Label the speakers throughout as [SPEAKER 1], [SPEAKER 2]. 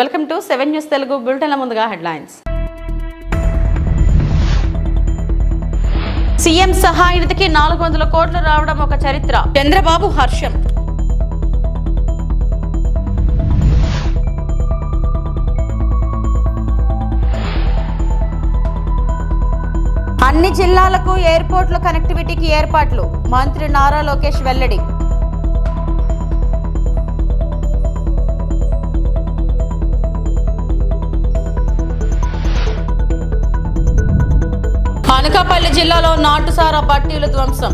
[SPEAKER 1] Welcome to 7 news Telugu బులెటిన్ల ముందుగా headlines. CM సహాయ నిధికి 400 కోట్లు రావడం ఒక చరిత్ర. చంద్రబాబు హర్షం. అన్ని జిల్లాలకు ఎయిర్పోర్ట్ల కనెక్టివిటీకి ఏర్పాట్లు. మంత్రి నారా లోకేష్ వెల్లడి. అనకాపల్లి జిల్లాలో నాటుసారా బట్టీలు ధ్వంసం.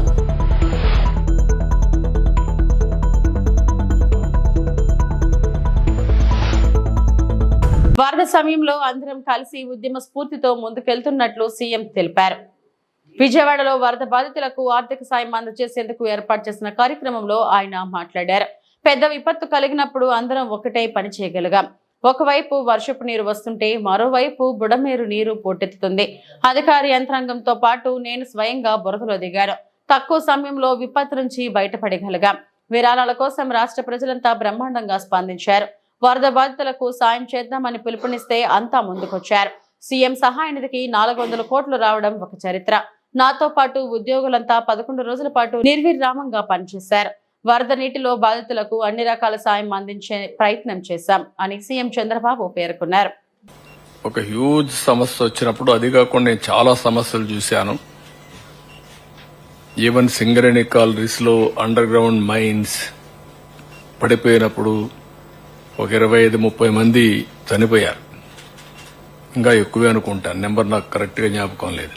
[SPEAKER 1] వరద సమయంలో అందరం కలిసి ఉద్యమ స్ఫూర్తితో ముందుకెళ్తున్నట్లు సీఎం తెలిపారు. విజయవాడలో వరద బాధితులకు ఆర్థిక సాయం అందజేసేందుకు ఏర్పాటు చేసిన కార్యక్రమంలో ఆయన మాట్లాడారు. పెద్ద విపత్తు కలిగినప్పుడు అందరం ఒకటే పని చేయగలిగాం. ఒకవైపు వర్షపు నీరు వస్తుంటే మరోవైపు బుడమేరు నీరు పోటెత్తుతుంది. అధికార యంత్రాంగంతో పాటు నేను స్వయంగా బురదలో దిగాను. తక్కువ సమయంలో విపత్తు నుంచి బయటపడగలిగాం. విరాళాల కోసం రాష్ట్ర ప్రజలంతా బ్రహ్మాండంగా స్పందించారు. వరద బాధితులకు సాయం చేద్దామని పిలుపునిస్తే అంతా ముందుకొచ్చారు. సీఎం సహాయ నిధికి 400 కోట్లు రావడం ఒక చరిత్ర. నాతో పాటు ఉద్యోగులంతా 11 రోజుల పాటు నిర్విరామంగా పనిచేశారు. వరద నీటిలో బాధితులకు అన్ని రకాల సాయం అందించే ప్రయత్నం చేశాం అని సీఎం చంద్రబాబు పేర్కొన్నారు.
[SPEAKER 2] ఒక హ్యూజ్ సమస్య వచ్చినప్పుడు అది కాకుండా నేను చాలా సమస్యలు చూశాను. ఈవెన్ సింగరేణి కాలరీస్ లో అండర్ గ్రౌండ్ మైన్స్ పడిపోయినప్పుడు ఒక 25-30 మంది చనిపోయారు. ఇంకా ఎక్కువే అనుకుంటాను, నెంబర్ నాకు కరెక్ట్ గా జ్ఞాపకం లేదు.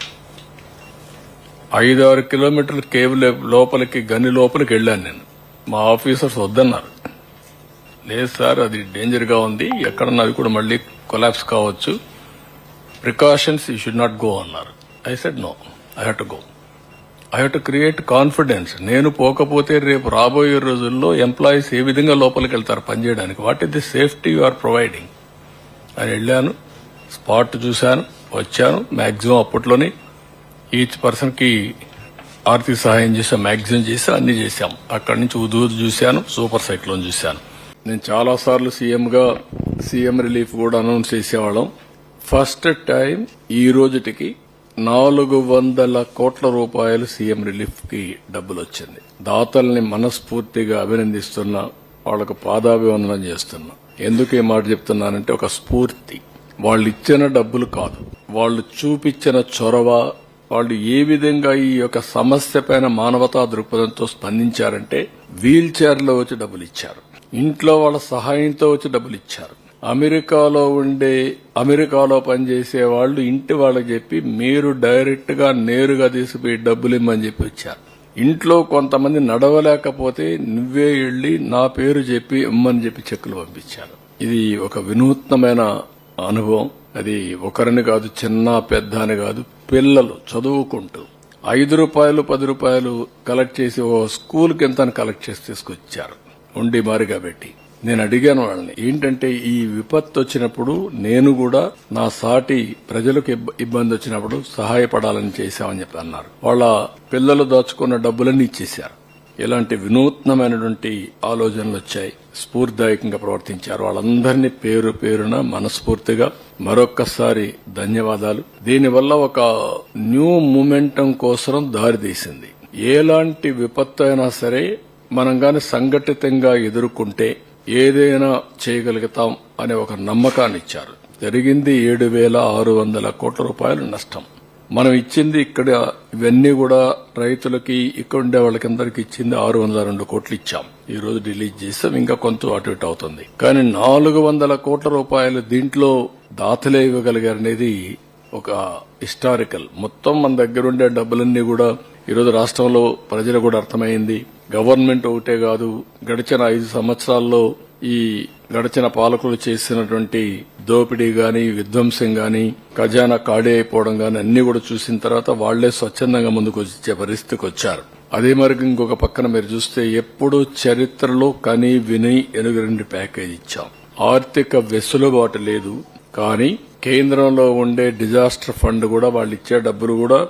[SPEAKER 2] 5-6 కిలోమీటర్ల కేవ్ లోపలికి గని లోపలికి వెళ్ళాను నేను. మా ఆఫీసర్స్ వద్దన్నారు. లేదు సార్, అది డేంజర్ గా ఉంది, ఎక్కడన్నా అది కూడా మళ్ళీ కొలాప్స్ కావచ్చు, precautions you should not go అన్నారు. I said no, I have to go. I have to create confidence. నేను పోకపోతే రేపు రాబోయే రోజుల్లో ఎంప్లాయీస్ ఏ విధంగా లోపలికి వెళ్తారు పనిచేయడానికి, what is the safety you are providing అని వెళ్ళాను. స్పాట్ చూశాను, వచ్చాను. మాక్సిమం అప్పట్లోనే ఈచ్ పర్సన్ కి ఆర్థిక సహాయం చేసాం, మాక్సిమం చేసాం, అన్ని చేశాం. అక్కడి నుంచి ఉదూదు చూశాను, సూపర్ సైక్లోన్ చూశాను. నేను చాలా సార్లు సీఎం రిలీఫ్ కూడా అనౌన్స్ చేసేవాళ్ళం. ఫస్ట్ టైం ఈ రోజుటికి 400 కోట్ల రూపాయలు సీఎం రిలీఫ్ కి డబ్బులు వచ్చింది. దాతల్ని మనస్ఫూర్తిగా అభినందిస్తున్నా, వాళ్లకు పాదాభివందనం చేస్తున్నా. ఎందుకు ఈ మాట చెప్తున్నానంటే ఒక స్ఫూర్తి. వాళ్ళు ఇచ్చిన డబ్బులు కాదు, వాళ్ళు చూపించిన చొరవ, వాళ్ళు ఏ విధంగా ఈ యొక్క సమస్య పైన మానవతా దృక్పథంతో స్పందించారంటే వీల్ చైర్లో వచ్చి డబ్బులు ఇచ్చారు, ఇంట్లో వాళ్ళ సహాయంతో వచ్చి డబ్బులు ఇచ్చారు. అమెరికాలో పనిచేసే వాళ్ళు ఇంటి వాళ్ళకి చెప్పి మీరు డైరెక్ట్ గా నేరుగా తీసుకుపోయి డబ్బులు ఇమ్మని చెప్పి వచ్చారు. ఇంట్లో కొంతమంది నడవలేకపోతే నువ్వే వెళ్లి నా పేరు చెప్పి ఇమ్మని చెప్పి చెక్కులు పంపించారు. ఇది ఒక వినూత్నమైన అనుభవం. అది ఒకరిని కాదు, చిన్న పెద్ద అని కాదు, పిల్లలు చదువుకుంటూ 5 రూపాయలు 10 రూపాయలు కలెక్ట్ చేసి ఓ స్కూల్ కి ఎంత కలెక్ట్ చేసి తీసుకొచ్చారు ఉండి మారిగా పెట్టి. నేను అడిగాను వాళ్ళని, ఏంటంటే ఈ విపత్తు వచ్చినప్పుడు నేను కూడా నా సాటి ప్రజలకు ఇబ్బంది వచ్చినప్పుడు సహాయపడాలని చేశామని చెప్పి అన్నారు. వాళ్ళ పిల్లలు దాచుకున్న డబ్బులన్నీ ఇచ్చేశారు. ఇలాంటి వినూత్నమైనటువంటి ఆలోచనలు వచ్చాయి. స్ఫూర్తిదాయకంగా ప్రవర్తించారు. వాళ్ళందరినీ పేరు పేరున మనస్ఫూర్తిగా మరొక్కసారి ధన్యవాదాలు. దీనివల్ల ఒక న్యూ మూమెంటం కోసం దారితీసింది. ఎలాంటి విపత్తు అయినా సరే మనం గాని సంఘటితంగా ఎదుర్కొంటే ఏదైనా చేయగలుగుతాం అనే ఒక నమ్మకాన్ని ఇచ్చారు. జరిగింది 7,600 కోట్ల రూపాయలు నష్టం. మనం ఇచ్చింది ఇక్కడ ఇవన్నీ కూడా రైతులకి, ఇక్కడ ఉండే వాళ్ళకందరికి ఇచ్చింది 602 కోట్లు ఇచ్చాం. ఈ రోజు రిలీజ్ చేస్తాం, ఇంకా కొంత అటు ఇటు అవుతుంది. కానీ 400 కోట్ల రూపాయలు దీంట్లో దాతలే ఇవ్వగలిగారనేది ఒక హిస్టారికల్. మొత్తం మన దగ్గర ఉండే డబ్బులన్నీ కూడా ఈరోజు రాష్ట్రంలో ప్రజలు కూడా అర్థమైంది. గవర్నమెంట్ ఒకటే కాదు, గడిచిన 5 సంవత్సరాల్లో ఈ గడిచిన పాలకులు చేసినటువంటి దోపిడీ గాని, విధ్వంసం గాని, ఖజానా ఖాళీ అయిపోవడం గాని అన్ని కూడా చూసిన తర్వాత వాళ్లే స్వచ్ఛందంగా ముందుకు వచ్చే పరిస్థితికి వచ్చారు. అదే మరి ఇంకొక పక్కన మీరు చూస్తే ఎప్పుడు చరిత్రలో కని విని ఎనుగరండి ప్యాకేజ్ ఇచ్చాం. ఆర్థిక వెసులుబాటు లేదు, కానీ కేంద్రంలో ఉండే డిజాస్టర్ ఫండ్ కూడా వాళ్ళు ఇచ్చే డబ్బులు కూడా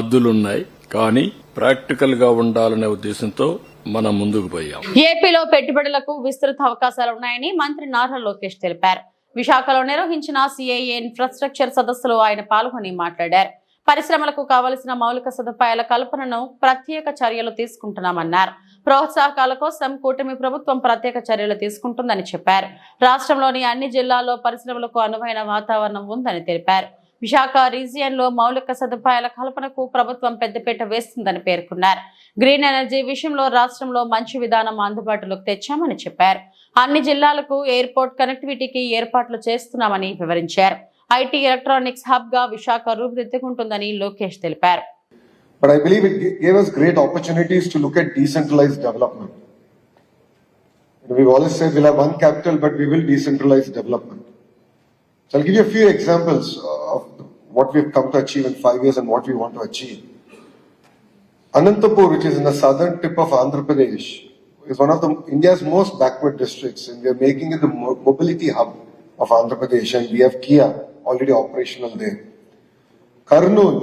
[SPEAKER 2] అద్దులున్నాయి. కానీ ప్రాక్టికల్ గా ఉండాలనే ఉద్దేశంతో మనం ముందుకు పోయాం.
[SPEAKER 1] ఏపీలో పెట్టుబడులకు విస్తృత అవకాశాలు ఉన్నాయని మంత్రి నారా లోకేష్ తెలిపారు. విశాఖలో నిర్వహించిన సిఐఏ ఇన్ఫ్రాస్ట్రక్చర్ సదస్సులో ఆయన పాల్గొని మాట్లాడారు. పరిశ్రమలకు కావలసిన మౌలిక సదుపాయాల కల్పనను ప్రత్యేక చర్యలు తీసుకుంటున్నామన్నారు. ప్రోత్సాహకాల కోసం కూటమి ప్రభుత్వం ప్రత్యేక చర్యలు తీసుకుంటుందని చెప్పారు. రాష్ట్రంలోని అన్ని జిల్లాల్లో పరిశ్రమలకు అనువైన వాతావరణం ఉందని తెలిపారు. విశాఖ రీజియన్ లో మౌలిక సదుపాయాల కల్పనకు ప్రభుత్వం పెద్దపీట వేస్తుందని పేర్కొన్నారు. గ్రీన్ ఎనర్జీ విషయంలో రాష్ట్రంలో మంచి విధానం అందుబాటులోకి తెచ్చామని చెప్పారు. అన్ని జిల్లాలకు ఎయిర్పోర్ట్ కనెక్టివిటీకి ఏర్పాట్లు చేస్తున్నామని వివరించారు. ఐటీ ఎలక్ట్రానిక్స్ హబ్ గా విశాఖ రూపుదిద్దుకుంటుందని లోకేష్ తెలిపారు.
[SPEAKER 3] But I believe it gave us great opportunities to look at decentralized development. We've always said we'll have one capital, but we will decentralize development. So I'll give you a few examples of what we've come to achieve in 5 years and what we want to achieve. Anantapur, which is in the southern tip of Andhra Pradesh, is one of India's most backward districts, and we are making it the mobility hub of Andhra Pradesh, and we have Kia already operational there. Kurnool,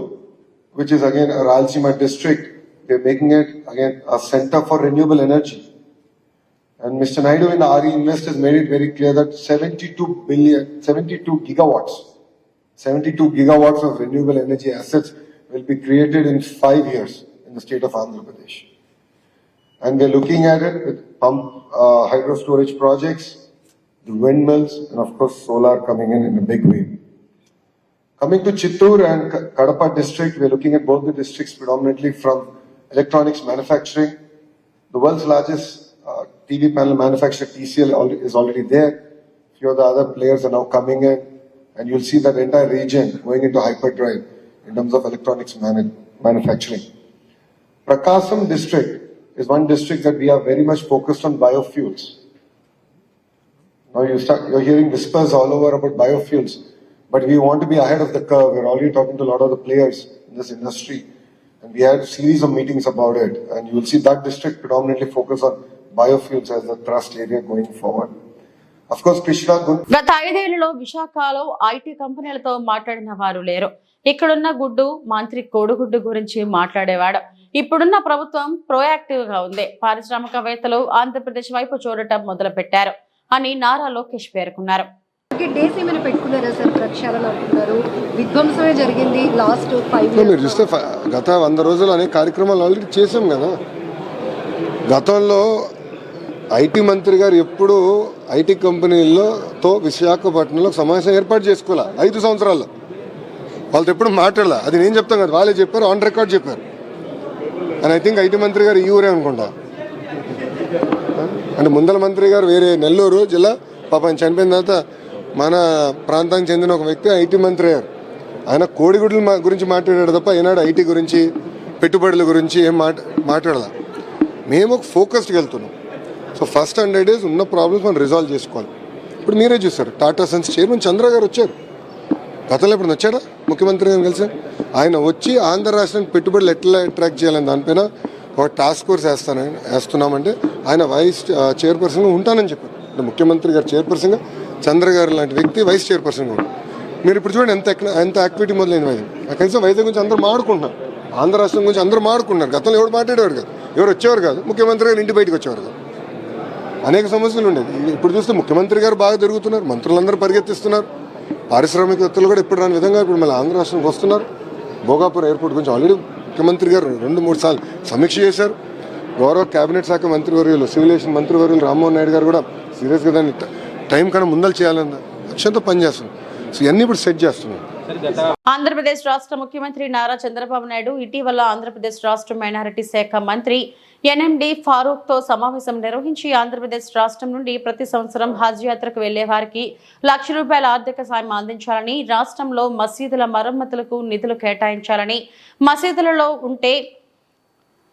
[SPEAKER 3] which is again a Rayalaseema district, we are making it again a center for renewable energy. And Mr. Naidu in the RE Invest has made it very clear that 72 gigawatts of renewable energy assets will be created in 5 years in the state of Andhra Pradesh. And we are looking at it with hydro storage projects, the windmills, and of course solar coming in a big way. Coming to Chittoor and Kadapa district, we are looking at both the districts predominantly from electronics manufacturing. The world's largest TV panel manufacturer, TCL, is already there. Few of the other players are now coming in, and you'll see that entire region going into hyperdrive in terms of electronics manufacturing. Prakasam district is one district that we are very much focused on biofuels. Now you're hearing whispers all over about biofuels. But we want to be ahead of the curve. We're already talking to a lot of the players in this industry. And we had a series of meetings about it. And you will see that district predominantly focus on biofuels as the thrust area going forward. Of course, Krishna...
[SPEAKER 1] గత 5 ఏళ్లలో విశాఖలో IT కంపెనీలతో మాట్లాడిన వారు లేరు. ఇక్కడున్న గుడ్డు మంత్రి కోడిగుడ్డు గురించి మాట్లాడేవాడు. ఇప్పుడున్న ప్రభుత్వం ప్రోయాక్టివ్ గా ఉంది. పారిశ్రామికవేత్తలు ఆంధ్రప్రదేశ్ వైపు చూడటం మొదలు పెట్టారు అని నారా లోకేష్ పేర్కొన్నారు.
[SPEAKER 4] డేసీమని పెట్టుకున్నారా సార్? ప్రక్షాళన అంటున్నారు, విధ్వంసమే జరిగింది లాస్ట్ 5
[SPEAKER 3] years. మీరు చూస్తే గత 100 రోజులు అనే కార్యక్రమాలు ఆల్రెడీ చేసాం కదా. గతంలో ఐటీ మంత్రి గారు ఎప్పుడు ఐటీ కంపెనీలతో విశాఖపట్నంలో సమావేశం ఏర్పాటు చేసుకోవాలా 5 సంవత్సరాల్లో. వాళ్ళతో ఎప్పుడు మాట్లాడాల. అది నేను చెప్తాను కదా, వాళ్ళే చెప్పారు, ఆన్ రికార్డ్ చెప్పారు. అండ్ ఐ థింక్ ఐటీ మంత్రి గారు ఈ ఊరే అనుకుంటా. అంటే ముందల మంత్రి గారు వేరే నెల్లూరు జిల్లా, పాపం చనిపోయిన తర్వాత మన ప్రాంతానికి చెందిన ఒక వ్యక్తి ఐటీ మంత్రి అయ్యారు. ఆయన కోడిగుడ్ల గురించి మాట్లాడాడు తప్ప ఈనాడు ఐటీ గురించి, పెట్టుబడుల గురించి ఏం మాట్లాడాల. మేము ఒక ఫోకస్డ్కి వెళ్తున్నాం. సో ఫస్ట్ 100 days ఉన్న ప్రాబ్లమ్స్ మనం రిజాల్వ్ చేసుకోవాలి. ఇప్పుడు మీరే చూస్తారు, టాటా సన్స్ చైర్మన్ చంద్ర గారు వచ్చారు. గతంలో ఇప్పుడు వచ్చాడా ముఖ్యమంత్రి గారిని కలిసి? ఆయన వచ్చి ఆంధ్ర రాష్ట్రానికి పెట్టుబడులు ఎట్లా అట్రాక్ట్ చేయాలని దానిపైన ఒక టాస్క్ ఫోర్స్ వేస్తున్నామంటే ఆయన వైస్ చైర్పర్సన్గా ఉంటానని చెప్పారు. అంటే ముఖ్యమంత్రి గారు చైర్పర్సన్గా, చంద్ర గారు లాంటి వ్యక్తి వైస్ చైర్పర్సన్గా ఉంటారు. మీరు ఇప్పుడు చూడండి ఎంత యాక్టివిటీ మొదలైంది వైజాగ్. కనీసం వైజాగ్ గురించి అందరూ మాడుకుంటున్నారు, ఆంధ్ర రాష్ట్రం గురించి అందరూ మాడుకుంటున్నారు. గతంలో ఎవరు మాట్లాడేవారు కాదు, ఎవరు వచ్చేవారు కాదు, ముఖ్యమంత్రి గారు ఇంటి బయటకు వచ్చేవారు కాదు. అనేక సమస్యలు ఉండేది. ఇప్పుడు చూస్తే ముఖ్యమంత్రి గారు బాగా తిరుగుతున్నారు, మంత్రులందరూ పరిగెత్తిస్తున్నారు, పారిశ్రామికవేత్తలు కూడా ఇప్పుడు రాని విధంగా ఇప్పుడు మళ్ళీ ఆంధ్ర రాష్ట్రానికి వస్తున్నారు. భోగాపురం ఎయిర్పోర్ట్ గురించి ఆల్రెడీ ముఖ్యమంత్రి గారు 2-3 సార్లు సమీక్ష చేశారు. గౌరవ కేబినెట్ శాఖ మంత్రివర్యులు, సివిలేషన్ మంత్రివర్యులు రామ్మోహన్ నాయుడు గారు కూడా సీరియస్గా దాన్ని టైం కన్నా ముందలు చేయాలన్న లక్ష్యంతో పనిచేస్తున్నారు. సో ఇవన్నీ ఇప్పుడు సెట్ చేస్తున్నాం.
[SPEAKER 1] ఆంధ్రప్రదేశ్ రాష్ట్ర ముఖ్యమంత్రి నారా చంద్రబాబు నాయుడు ఇటీవల ఆంధ్రప్రదేశ్ రాష్ట్ర మైనారిటీ శాఖ మంత్రి ఎన్ఎండి ఫారూక్ తో సమావేశం నిర్వహించి ఆంధ్రప్రదేశ్ రాష్ట్రం నుండి ప్రతి సంవత్సరం హజ్ యాత్రకు వెళ్లే వారికి ₹1,00,000 ఆర్థిక సాయం అందించాలని, రాష్ట్రంలో మసీదుల మరమ్మతులకు నిధులు కేటాయించాలని, మసీదులలో ఉంటే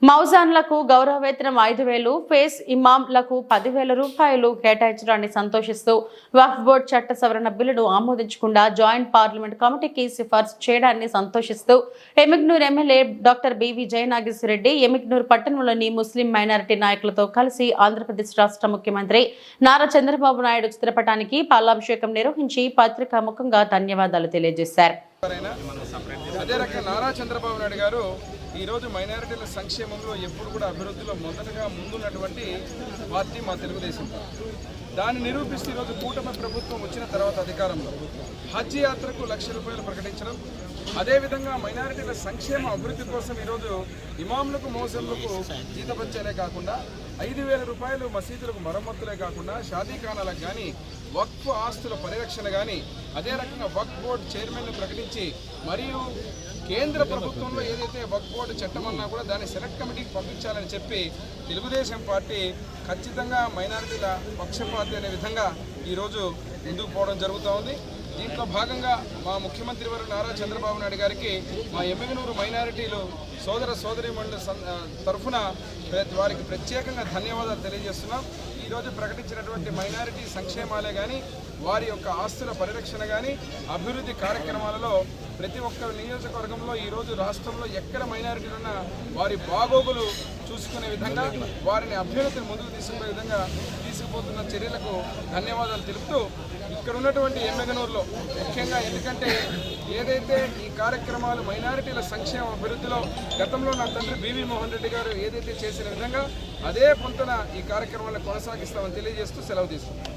[SPEAKER 1] మౌజాన్లకు గౌరవ వేతనం 5,000, ఫేస్ ఇమాంలకు ₹10,000 కేటాయించడాన్ని సంతోషిస్తూ వక్ఫ్ బోర్డు చట్ట సవరణ బిల్లును ఆమోదించకుండా జాయింట్ పార్లమెంట్ కమిటీకి సిఫార్సు చేయడాన్ని సంతోషిస్తూ Emmiganur MLA doctor BV Jayanageswara Reddy Emmiganur పట్టణంలోని ముస్లిం మైనారిటీ నాయకులతో కలిసి ఆంధ్రప్రదేశ్ రాష్ట్ర ముఖ్యమంత్రి నారా చంద్రబాబు నాయుడు చిత్రపటానికి పాలాభిషేకం నిర్వహించి పత్రికా ముఖంగా ధన్యవాదాలు తెలియజేశారు.
[SPEAKER 5] అదే రకంగా నారా చంద్రబాబు నాయుడు గారు ఈరోజు మైనారిటీల సంక్షేమంలో ఎప్పుడు కూడా అభివృద్ధిలో మొదటగా ముందున్నటువంటి పార్టీ మా తెలుగుదేశం పార్టీ. దాన్ని నిరూపిస్తూ ఈరోజు కూటమి ప్రభుత్వం వచ్చిన తర్వాత అధికారంలో హజ్ యాత్రకు ₹1,00,000 ప్రకటించడం, అదేవిధంగా మైనారిటీల సంక్షేమ అభివృద్ధి కోసం ఈరోజు ఇమాంలకు మోసంలకు జీతపత్యాలే కాకుండా ₹5,000 మసీదులకు మరమ్మతులే కాకుండా షాదీఖానాలకు కానీ వక్ఫ్ ఆస్తుల పరిరక్షణ కానీ అదే రకంగా వక్ఫ్ బోర్డు చైర్మన్ను ప్రకటించి మరియు కేంద్ర ప్రభుత్వంలో ఏదైతే వక్ఫ్ బోర్డు చట్టం అన్నా కూడా దాన్ని సెలెక్ట్ కమిటీకి పంపించాలని చెప్పి తెలుగుదేశం పార్టీ ఖచ్చితంగా మైనారిటీల పక్షపాతి అనే విధంగా ఈరోజు ముందుకు పోవడం జరుగుతూ ఉంది. దీంట్లో భాగంగా మా ముఖ్యమంత్రి వారు నారా చంద్రబాబు నాయుడు గారికి మా ఎమ్మిగనూరు మైనారిటీలు సోదర సోదరీమణుల తరఫున వారికి ప్రత్యేకంగా ధన్యవాదాలు తెలియజేస్తున్నాం. ఈరోజు ప్రకటించినటువంటి మైనారిటీ సంక్షేమాలే కానీ వారి యొక్క ఆస్తుల పరిరక్షణ కానీ అభివృద్ధి కార్యక్రమాలలో ప్రతి ఒక్క నియోజకవర్గంలో ఈరోజు రాష్ట్రంలో ఎక్కడ మైనారిటీలు ఉన్నా వారి బాగోగులు చూసుకునే విధంగా వారిని అభ్యున్నతిని ముందుకు తీసుకునే విధంగా తీసుకుపోతున్న చర్యలకు ధన్యవాదాలు తెలుపుతూ ఇక్కడ ఉన్నటువంటి ఎమ్మెగనూరులో ముఖ్యంగా ఎందుకంటే ఏదైతే ఈ కార్యక్రమాలు మైనారిటీల సంక్షేమ అభివృద్ధిలో గతంలో నా తండ్రి బివి మోహన్ రెడ్డి గారు ఏదైతే చేసిన విధంగా అదే పొంతన ఈ కార్యక్రమాలను కొనసాగిస్తామని తెలియజేస్తూ సెలవు తీసుకుంటాం.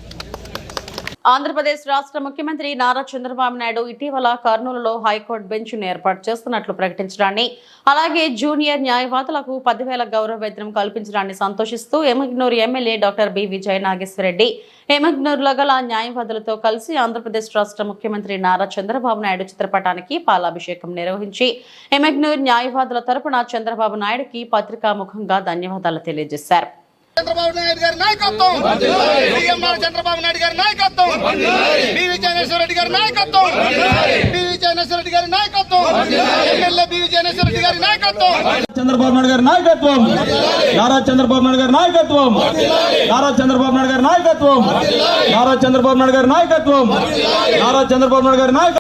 [SPEAKER 1] ఆంధ్రప్రదేశ్ రాష్ట్ర ముఖ్యమంత్రి నారా చంద్రబాబు నాయుడు ఇటీవల కర్నూలులో హైకోర్టు బెంచ్ను ఏర్పాటు చేస్తున్నట్లు ప్రకటించడాన్ని, అలాగే జూనియర్ న్యాయవాదులకు 10,000 గౌరవ వేతనం కల్పించడాన్ని సంతోషిస్తూ ఎమ్మిగనూరు ఎమ్మెల్యే డాక్టర్ బి విజయ నాగేశ్వరరెడ్డి ఎమ్మిగనూరులో గల న్యాయవాదులతో కలిసి ఆంధ్రప్రదేశ్ రాష్ట్ర ముఖ్యమంత్రి నారా చంద్రబాబు నాయుడు చిత్రపటానికి పాలాభిషేకం నిర్వహించి ఎమ్మిగనూరు న్యాయవాదుల తరపున చంద్రబాబు నాయుడుకి పత్రికాముఖంగా ధన్యవాదాలు తెలియజేశారు.
[SPEAKER 6] చంద్రబాబు నాయుడు గారి నాయకత్వం, చంద్రబాబు నాయుడు గారి నాయకత్వం, బి విజయనేశ్వర రెడ్డి గారి నాయకత్వం, బి విజయనేశ్వర రెడ్డి గారి నాయకత్వం, ఎమ్మెల్యే బి విజయనేశ్వర రెడ్డి గారి నాయకత్వం,
[SPEAKER 7] చంద్రబాబు నాయుడు గారి నాయకత్వం, నారా చంద్రబాబు నాయుడు గారి నాయకత్వం, నారా చంద్రబాబు నాయుడు గారి నాయకత్వం, నారా చంద్రబాబు నాయుడు గారి నాయకత్వం, నారా చంద్రబాబు నాయుడు గారి నాయకత్వం.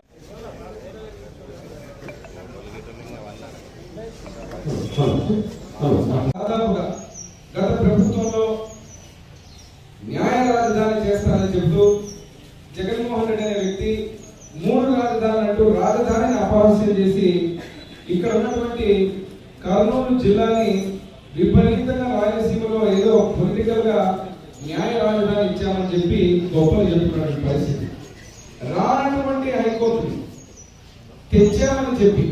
[SPEAKER 5] గత ప్రభుత్వంలో న్యాయ రాజధాని చేస్తానని చెబుతూ జగన్మోహన్ రెడ్డి అనే వ్యక్తి 3 రాజధానులు అంటూ రాజధానిని అపహాస్యం చేసి ఇక్కడ ఉన్నటువంటి కర్నూలు జిల్లాని విపరీతంగా రాయలసీమలో ఏదో పొలిటికల్ గా న్యాయ రాజధాని ఇచ్చామని చెప్పి గొప్పలు చెప్పుకున్నటువంటి పరిస్థితి. రానటువంటి హైకోర్టు తెచ్చామని చెప్పి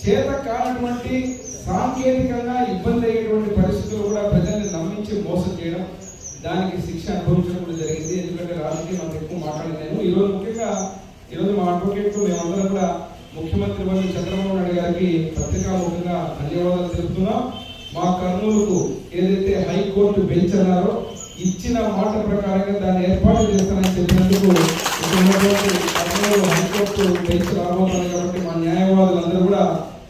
[SPEAKER 5] చేత కానటువంటి సాంకేతికంగా ఇబ్బంది అయ్యేటువంటి పరిస్థితులు కూడా ప్రజల్ని నమ్మించి మోసం చేయడం, దానికి శిక్ష అనుభవించడం కూడా జరిగింది. ఎందుకంటే రాజకీయం అంత ఎక్కువ మాట్లాడలేను. ఈరోజు ముఖ్యంగా మా అడ్వకేట్ మేమందరం కూడా ముఖ్యమంత్రి వర్గ చంద్రబాబు నాయుడు గారికి పత్రికాముఖంగా ధన్యవాదాలు తెలుపుతున్నాం. మా కర్నూలుకు ఏదైతే హైకోర్టు బెంచ్ అన్నారో ఇచ్చిన మాట ప్రకారంగా దాన్ని ఏర్పాటు చేస్తానని చెప్పినందుకు కర్నూలు హైకోర్టు బెంచ్ రాబోతున్నారు కాబట్టి మా న్యాయవాదులందరూ కూడా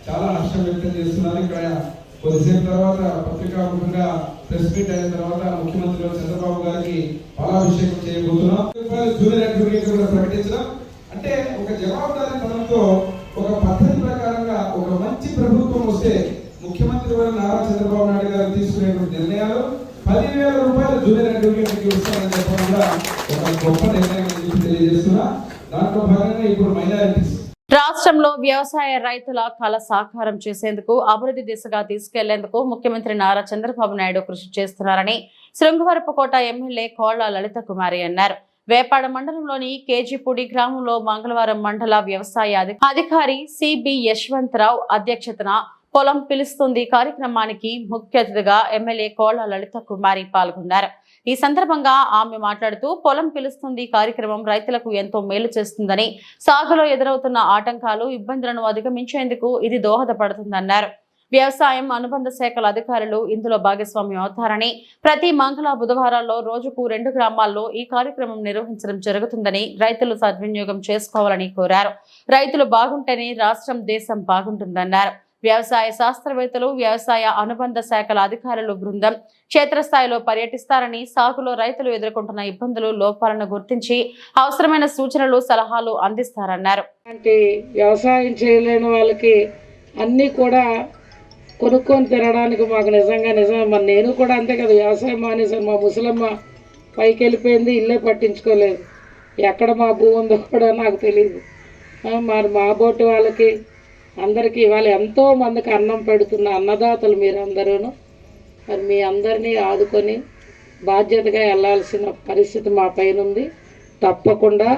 [SPEAKER 5] చాలా హర్షం వ్యక్తం చేస్తున్నారు. ఇక్కడ కొద్దిసేపు తర్వాత పత్రికాముఖంగా ప్రెస్ మీట్ అయిన తర్వాత ముఖ్యమంత్రి చంద్రబాబు గారికి పాలాభిషేకం చేయబోతున్నాం. జూనియర్ అడ్వకేట్ కూడా ప్రకటించడం అంటే ఒక జవాబుదారీతనంతో ఒక పద్ధతి ప్రకారంగా ఒక మంచి ప్రభుత్వం వస్తే ముఖ్యమంత్రి వారు నారా చంద్రబాబు నాయుడు గారు తీసుకునేటువంటి నిర్ణయాలు 10,000 రూపాయలు జూనియర్ అడ్వకేట్కి వస్తారని చెప్పడం కూడా ఒక గొప్ప నిర్ణయం తెలియజేస్తున్నా. దాంట్లో భాగంగా ఇప్పుడు మైనారిటీస్
[SPEAKER 1] రాష్ట్రంలో వ్యవసాయ రైతుల కళ సాకారం చేసేందుకు అభివృద్ధి దిశగా తీసుకెళ్లేందుకు ముఖ్యమంత్రి నారా చంద్రబాబు నాయుడు కృషి చేస్తున్నారని శృంగవరపుకోట ఎమ్మెల్యే కోళ్ల లలిత కుమారి అన్నారు. వేపాడ మండలంలోని కేజీపూడి గ్రామంలో మంగళవారం మండల వ్యవసాయ అధికారి సిబి యశ్వంతరావు అధ్యక్షతన పొలం పిలుస్తుంది కార్యక్రమానికి ముఖ్య అతిథిగా ఎమ్మెల్యే కోళ్ల లలిత కుమారి పాల్గొన్నారు. ఈ సందర్భంగా ఆమె మాట్లాడుతూ పొలం పిలుస్తుంది కార్యక్రమం రైతులకు ఎంతో మేలు చేస్తుందని, సాగులో ఎదురవుతున్న ఆటంకాలు ఇబ్బందులను అధిగమించేందుకు ఇది దోహదపడుతుందన్నారు. వ్యవసాయం అనుబంధ శాఖల అధికారులు ఇందులో భాగస్వామ్యం అవుతారని, ప్రతి మంగళ బుధవారాల్లో రోజుకు 2 గ్రామాల్లో ఈ కార్యక్రమం నిర్వహించడం జరుగుతుందని, రైతులు సద్వినియోగం చేసుకోవాలని కోరారు. రైతులు బాగుంటేనే రాష్ట్రం దేశం బాగుంటుందన్నారు. వ్యవసాయ శాస్త్రవేత్తలు, వ్యవసాయ అనుబంధ శాఖల అధికారులు బృందం క్షేత్రస్థాయిలో పర్యటిస్తారని, సాగులో రైతులు ఎదుర్కొంటున్న ఇబ్బందులు, లోపాలను గుర్తించి అవసరమైన సూచనలు, సలహాలు అందిస్తారన్నారు.
[SPEAKER 8] వ్యవసాయం చేయలేని వాళ్ళకి అన్ని కూడా కొనుక్కొని తినడానికి మాకు నిజమే. మరి నేను కూడా అంతే కదా, వ్యవసాయం మానేశాను. మా ముసలమ్మ పైకి వెళ్ళిపోయింది, ఇల్లే పట్టించుకోలేదు. ఎక్కడ మా భూమి ఉందో కూడా నాకు తెలియదు. మరి మా బోటి వాళ్ళకి అందరికీ ఇవాళ ఎంతో మందికి అన్నం పెడుతున్న అన్నదాతలు మీరందరూను. మరి మీ అందరినీ ఆదుకొని బాధ్యతగా వెళ్ళాల్సిన పరిస్థితి మా పైన ఉంది. తప్పకుండా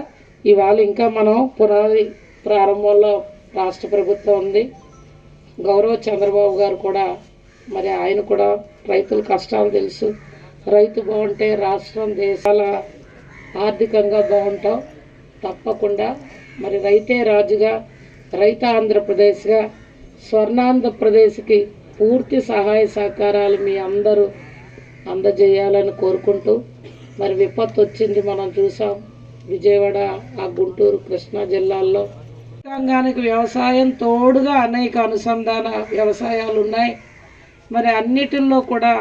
[SPEAKER 8] ఇవాళ ఇంకా మనం పునాది ప్రారంభంలో రాష్ట్ర ప్రభుత్వం ఉంది. గౌరవ చంద్రబాబు గారు కూడా మరి ఆయన కూడా రైతుల కష్టాలు తెలుసు. రైతు బాగుంటే రాష్ట్రం దేశాల ఆర్థికంగా బాగుంటాం. తప్పకుండా మరి రైతే రాజుగా, రైత ఆంధ్రప్రదేశ్గా, స్వర్ణాంధ్రప్రదేశ్కి పూర్తి సహాయ సహకారాలు మీ అందరూ అందజేయాలని కోరుకుంటూ, మరి విపత్తు వచ్చింది మనం చూసాం విజయవాడ, ఆ గుంటూరు, కృష్ణా జిల్లాల్లో. రంగానికి వ్యవసాయం తోడుగా అనేక అనుసంధాన వ్యవసాయాలు ఉన్నాయి. మరి అన్నిటిల్లో కూడా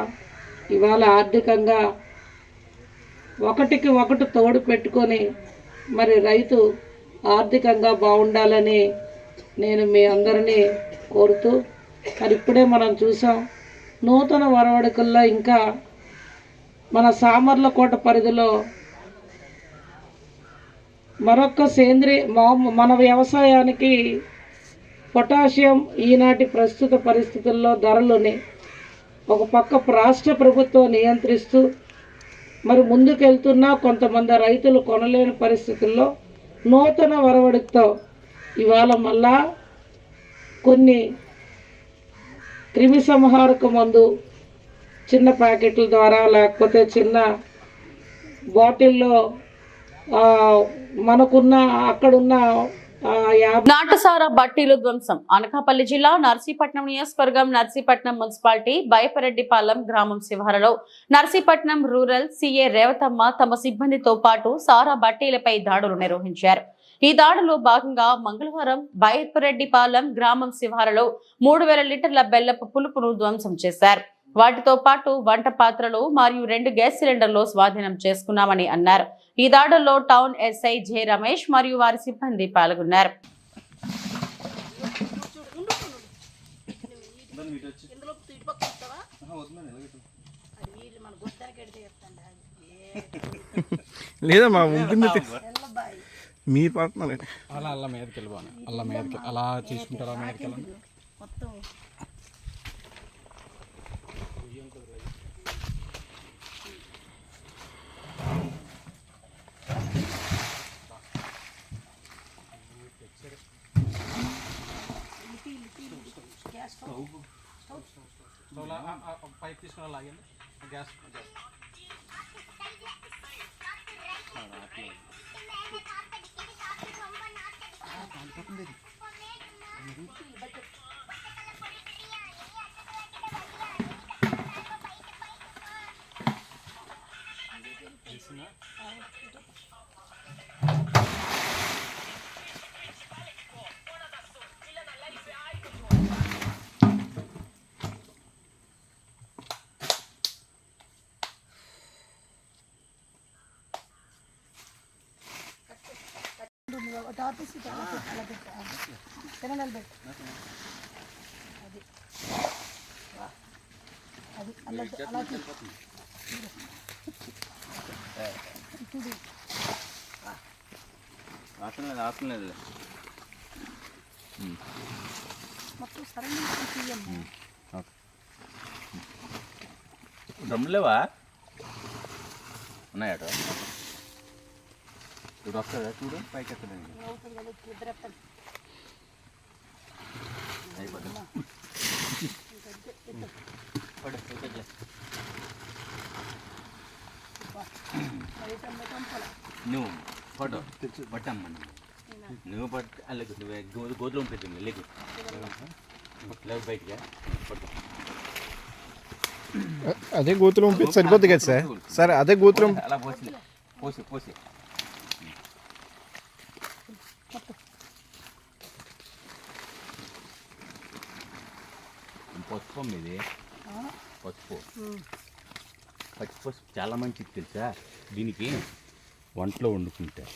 [SPEAKER 8] ఇవాళ ఆర్థికంగా ఒకటికి ఒకటి తోడు పెట్టుకొని మరి రైతు ఆర్థికంగా బాగుండాలని నేను మీ అందరినీ కోరుతూ, మరి ఇప్పుడే మనం చూసాం నూతన వరవడికల్లో ఇంకా మన సామర్లకోట పరిధిలో మరొక మన వ్యవసాయానికి పొటాషియం ఈనాటి ప్రస్తుత పరిస్థితుల్లో ధరలని ఒక పక్క రాష్ట్ర ప్రభుత్వం నియంత్రిస్తూ మరి ముందుకెళ్తున్నా కొంతమంది రైతులు కొనలేని పరిస్థితుల్లో నూతన వరవడితో ఇవాళ మళ్ళా కొన్ని క్రిమి సంహారక మందు చిన్న ప్యాకెట్ల ద్వారా లేకపోతే చిన్న బాటిల్లో మనకున్న అక్కడున్న
[SPEAKER 1] నాటుసారా బట్టీలు ధ్వంసం. అనకాపల్లి జిల్లా నర్సీపట్నం నియోజకవర్గం నర్సీపట్నం మున్సిపాలిటీ బైపరెడ్డిపాలెం గ్రామం శివారులో నర్సీపట్నం రూరల్ సిఏ రేవతమ్మ తమ సిబ్బందితో పాటు సారా బట్టీలపై దాడులు నిర్వహించారు. ఈ దాడిలో భాగంగా మంగళవారం బైపరెడ్డిపాలెం గ్రామం శివారులో 3000 లీటర్ల బెల్లపు పులుపును ధ్వంసం చేశారు. వాటితో పాటు వంట పాత్రలు మరియు 2 గ్యాస్ సిలిండర్లు స్వాధీనం చేసుకున్నామని అన్నారు. ఈ దాడుల్లో టౌన్ ఎస్ఐ జె రమేష్ మరియు వారి సిబ్బంది పాల్గొన్నారు.
[SPEAKER 9] లేదమ్మా మీరు పడుతున్నారు
[SPEAKER 10] అలా అలా మీదకి వెళ్ళిపోను, అలా మీదకి అలా తీసుకుంటారు, అలా మీదకి వెళ్ళండి. పైప్ తీసుకుని లాగండి గ్యాస్.
[SPEAKER 9] డ్రమ్ములేవా ఉన్నాయట చూడు, వస్తుందా చూడు, పైకి ఎత్తదండి నువ్వు ఫోటో పట్టమ్మా, నువ్వు పట్టు అలాగే నువ్వు గోతులో ఉంటుంది లేకు బయటికి పట్టు.
[SPEAKER 10] అదే గోతులు పంపిస్తే సరిపోద్ది కదా సార్. సార్ అదే గోతులు
[SPEAKER 9] అలా పోసి పోసి పోసి పసుపు ఇది పసుపు పసుపు చాలా మంచిది తెలుసా, దీనికి వంటలో వండుకుంటారు.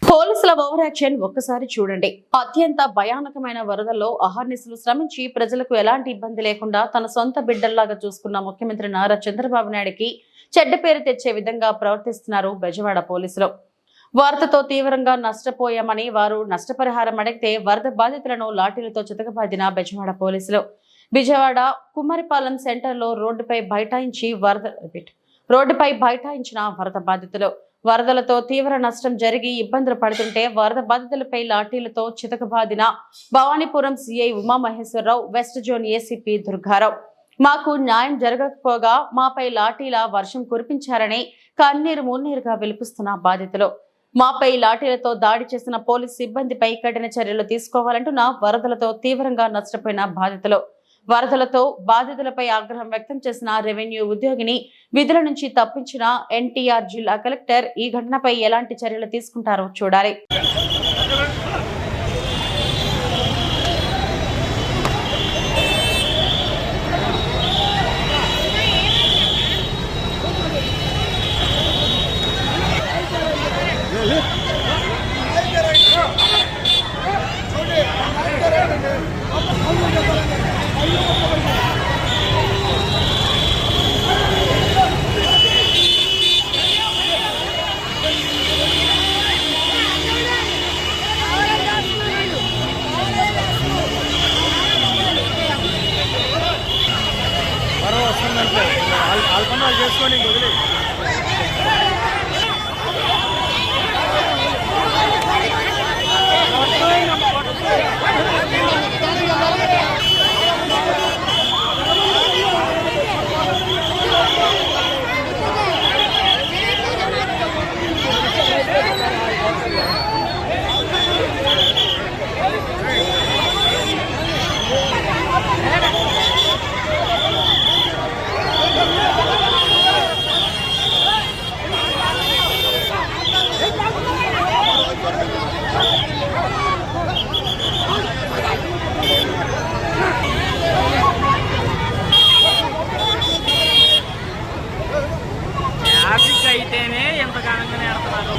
[SPEAKER 1] పోలీసుల ఓవర్ యాక్షన్ ఒక్కసారి చూడండి. అత్యంత భయానకమైన వరదల్లో అహర్నిశలు శ్రమించి ప్రజలకు ఎలాంటి ఇబ్బంది లేకుండా తన సొంత బిడ్డల్లాగా చూసుకున్న ముఖ్యమంత్రి నారా చంద్రబాబు నాయుడుకి చెడ్డ పేరు తెచ్చే విధంగా ప్రవర్తిస్తున్నారు బెజవాడ పోలీసులు. వరదతో తీవ్రంగా నష్టపోయామని వారు నష్టపరిహారం అడిగితే వరద బాధితులను లాఠీలతో చితకబాదిన బెజవాడ పోలీసులు. విజయవాడ కుమ్మరిపాలెం సెంటర్లో రోడ్డుపై బైఠాయించిన వరద బాధితులు. వరదలతో తీవ్ర నష్టం జరిగి ఇబ్బందులు పడుతుంటే వరద బాధితులపై లాఠీలతో చితకబాదిన Bhavanipuram CI Umamaheswararao, west zone ACP Durgarao. మాకు న్యాయం జరగకపోగా మాపై లాఠీల వర్షం కురిపించారని కన్నీరు మున్నీరుగా విలిపిస్తున్న బాధితులు. మాపై లాఠీలతో దాడి చేసిన పోలీసు సిబ్బందిపై కఠిన చర్యలు తీసుకోవాలంటున్న వరదలతో తీవ్రంగా నష్టపోయిన బాధితులు. వరదలతో బాధితులపై ఆగ్రహం వ్యక్తం చేసిన రెవెన్యూ ఉద్యోగిని విధుల నుంచి తప్పించిన ఎన్టీఆర్ జిల్లా కలెక్టర్ ఈ ఘటనపై ఎలాంటి చర్యలు తీసుకుంటారో చూడాలి.
[SPEAKER 11] అయితేనే ఎంత ఘనంగా నేడుతున్నారు.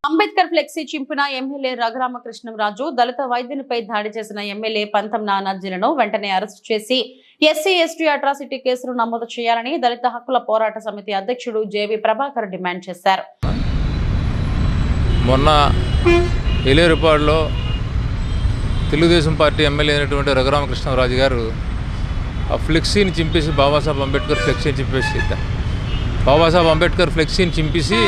[SPEAKER 1] అంబేద్కర్ ఫ్లెక్సీ చింపిన ఎమ్మెల్యే రఘురామకృష్ణంరాజు, దళిత వైద్యునిపై దాడి చేసిన ఎమ్మెల్యే పంతం నానార్జీలను వెంటనే అరెస్టు చేసి ఎస్సీ ఎస్టీ అట్రాసిటీ కేసులు నమోదు చేయాలని దళిత హక్కుల పోరాట సమితి అధ్యక్షుడు జేవి ప్రభాకర్ డిమాండ్ చేశారు.
[SPEAKER 12] మొన్న ఏలేరుపాడులో తెలుగుదేశం పార్టీ ఎమ్మెల్యే అయినటువంటి రఘురామకృష్ణరాజు గారు ఆ ఫ్లెక్సీని చింపేసి బాబాసాహెబ్ అంబేద్కర్ ఫ్లెక్సీని చింపేసి బాబాసాహెబ్ అంబేద్కర్ ఫ్లెక్సీని చింపేసి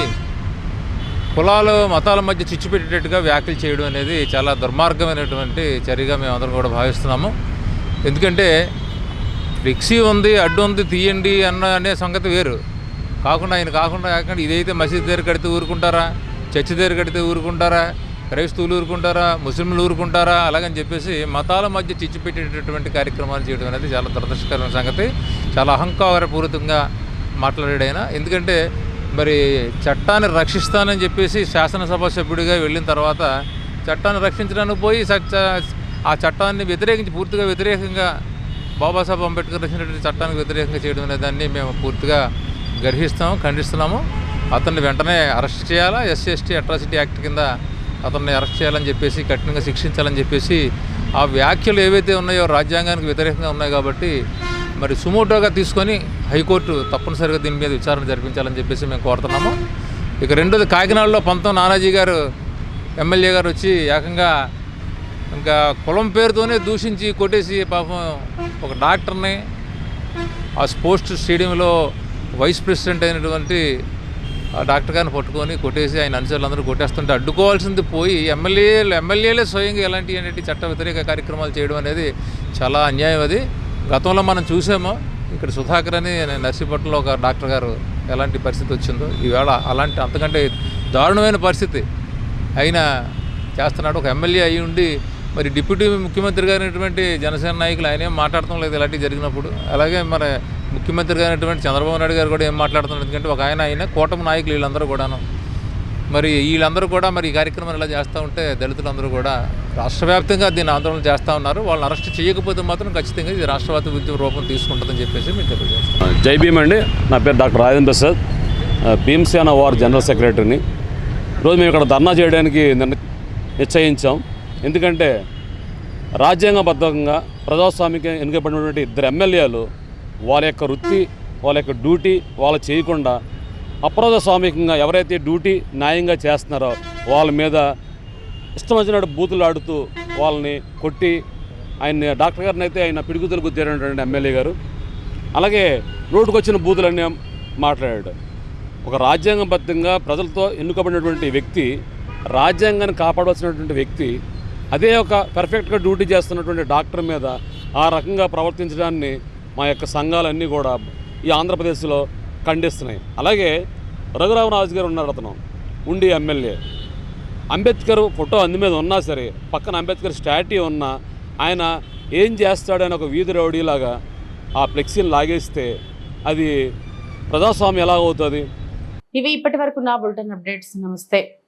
[SPEAKER 12] కులాలు మతాల మధ్య చిచ్చు పెట్టేటట్టుగా వ్యాఖ్యలు చేయడం అనేది చాలా దుర్మార్గమైనటువంటి చర్యగా మేము అందరం కూడా భావిస్తున్నాము. ఎందుకంటే ఫ్లెక్సీ ఉంది, అడ్డు ఉంది, తీయండి అనే సంగతి వేరు. కాకుండా ఇదైతే మసీద్ దగ్గర కడితే ఊరుకుంటారా, చర్చి దగ్గర కడితే ఊరుకుంటారా, క్రైస్తవులు ఊరుకుంటారా, ముస్లింలు ఊరుకుంటారా, అలాగని చెప్పేసి మతాల మధ్య చిచ్చు పెట్టేటటువంటి కార్యక్రమాలు చేయడం అనేది చాలా దురదృష్టకరమైన సంగతి. చాలా అహంకారపూరితంగా మాట్లాడాడు. ఎందుకంటే మరి చట్టాన్ని రక్షిస్తానని చెప్పేసి శాసనసభ సభ్యుడిగా వెళ్ళిన తర్వాత చట్టాన్ని రక్షించడానికి పోయి ఆ చట్టాన్ని పూర్తిగా వ్యతిరేకంగా బాబాసాహెబ్ అంబేద్కర్ రచించినటువంటి చట్టానికి వ్యతిరేకంగా చేయడం అనే దాన్ని మేము పూర్తిగా గర్హిస్తాము, ఖండిస్తున్నాము. అతన్ని వెంటనే అరెస్ట్ చేయాలా, ఎస్సీ ఎస్టీ అట్రాసిటీ యాక్ట్ కింద అతన్ని అరెస్ట్ చేయాలని చెప్పేసి, కఠినంగా శిక్షించాలని చెప్పేసి, ఆ వ్యాఖ్యలు ఏవైతే ఉన్నాయో రాజ్యాంగానికి వ్యతిరేకంగా ఉన్నాయి కాబట్టి మరి సుమోటోగా తీసుకొని హైకోర్టు తప్పనిసరిగా దీని మీద విచారణ జరిపించాలని చెప్పేసి మేము కోరుతున్నాము. ఇక రెండోది, కాకినాడలో పంతం నానాజీ గారు ఎమ్మెల్యే గారు వచ్చి ఏకంగా ఇంకా కులం పేరుతోనే దూషించి కొట్టేసి పాపం ఒక డాక్టర్ని ఆ స్పోర్ట్స్ స్టేడియంలో వైస్ ప్రెసిడెంట్ అయినటువంటి ఆ డాక్టర్ గారిని పట్టుకొని కొట్టేసి ఆయన అనుచరులందరూ కొట్టేస్తుంటే అడ్డుకోవాల్సింది పోయి ఎమ్మెల్యేలే స్వయంగా ఎలాంటి చట్ట వ్యతిరేక కార్యక్రమాలు చేయడం అనేది చాలా అన్యాయం. అది గతంలో మనం చూసాము. ఇక్కడ సుధాకర్ అని నర్సీపట్నంలో ఒక డాక్టర్ గారు ఎలాంటి పరిస్థితి వచ్చిందో, ఈవేళ అలాంటి అంతకంటే దారుణమైన పరిస్థితి అయినా చేస్తున్నాడు. ఒక ఎమ్మెల్యే అయ్యి ఉండి మరి డిప్యూటీ ముఖ్యమంత్రి గారైనటువంటి జనసేన నాయకులు ఆయన ఏం మాట్లాడటం లేదు ఇలాంటివి జరిగినప్పుడు. అలాగే మన ముఖ్యమంత్రి గారైనటువంటి చంద్రబాబు నాయుడు గారు కూడా ఏం మాట్లాడుతున్నారు. ఎందుకంటే ఒక ఆయన కూటమి నాయకులు వీళ్ళందరూ కూడాను వీళ్ళందరూ కూడా మరి ఈ కార్యక్రమాన్ని ఇలా చేస్తూ ఉంటే దళితులందరూ కూడా రాష్ట్ర వ్యాప్తంగా దీన్ని ఆందోళన చేస్తూ ఉన్నారు. వాళ్ళని అరెస్ట్ చేయకపోతే మాత్రం ఖచ్చితంగా ఇది రాష్ట్రవ్యాప్త ఉద్యమ రూపం తీసుకుంటుందని చెప్పేసి మేము తెలియజేస్తాం.
[SPEAKER 13] జై భీమ్ అండి. నా పేరు doctor Rajendra Prasad, Bhimasena war general సెక్రటరీని. ఈరోజు మేము ఇక్కడ ధర్నా చేయడానికి నిశ్చయించాం. ఎందుకంటే రాజ్యాంగబద్ధంగా ప్రజాస్వామిక ఎన్నికబడినటువంటి ఇద్దరు ఎమ్మెల్యేలు వాళ్ళ యొక్క వృత్తి, వాళ్ళ యొక్క డ్యూటీ వాళ్ళు చేయకుండా అప్రజాస్వామికంగా ఎవరైతే డ్యూటీ న్యాయంగా చేస్తున్నారో వాళ్ళ మీద ఇష్టం వచ్చినట్టు బూతులు ఆడుతూ వాళ్ళని కొట్టి ఆయన్ని డాక్టర్ గారిని అయితే ఆయన పిడుగుతులు గుద్దారంటే ఎమ్మెల్యే గారు. అలాగే నోటుకొచ్చిన బూతులన్నీ మాట్లాడాడు. ఒక రాజ్యాంగబద్ధంగా ప్రజలతో ఎన్నుకబడినటువంటి వ్యక్తి, రాజ్యాంగాన్ని కాపాడవలసినటువంటి వ్యక్తి, అదే ఒక పర్ఫెక్ట్గా డ్యూటీ చేస్తున్నటువంటి డాక్టర్ మీద ఆ రకంగా ప్రవర్తించడాన్ని మా యొక్క సంఘాలన్నీ కూడా ఈ ఆంధ్రప్రదేశ్లో ఖండిస్తున్నాయి. అలాగే రఘురామరాజు గారు ఉన్నారు, అతను ఉండి ఎమ్మెల్యే. అంబేద్కర్ ఫోటో అందు మీద ఉన్నా సరే, పక్కన అంబేద్కర్ స్టాట్యూ ఉన్నా ఆయన ఏం చేస్తాడని ఒక వీధి రౌడీలాగా ఆ ఫ్లెక్సీని లాగేస్తే అది ప్రజాస్వామ్యం ఎలా అవుతుంది?
[SPEAKER 1] ఇవి ఇప్పటి వరకు నా బులెటిన్ అప్డేట్స్. నమస్తే.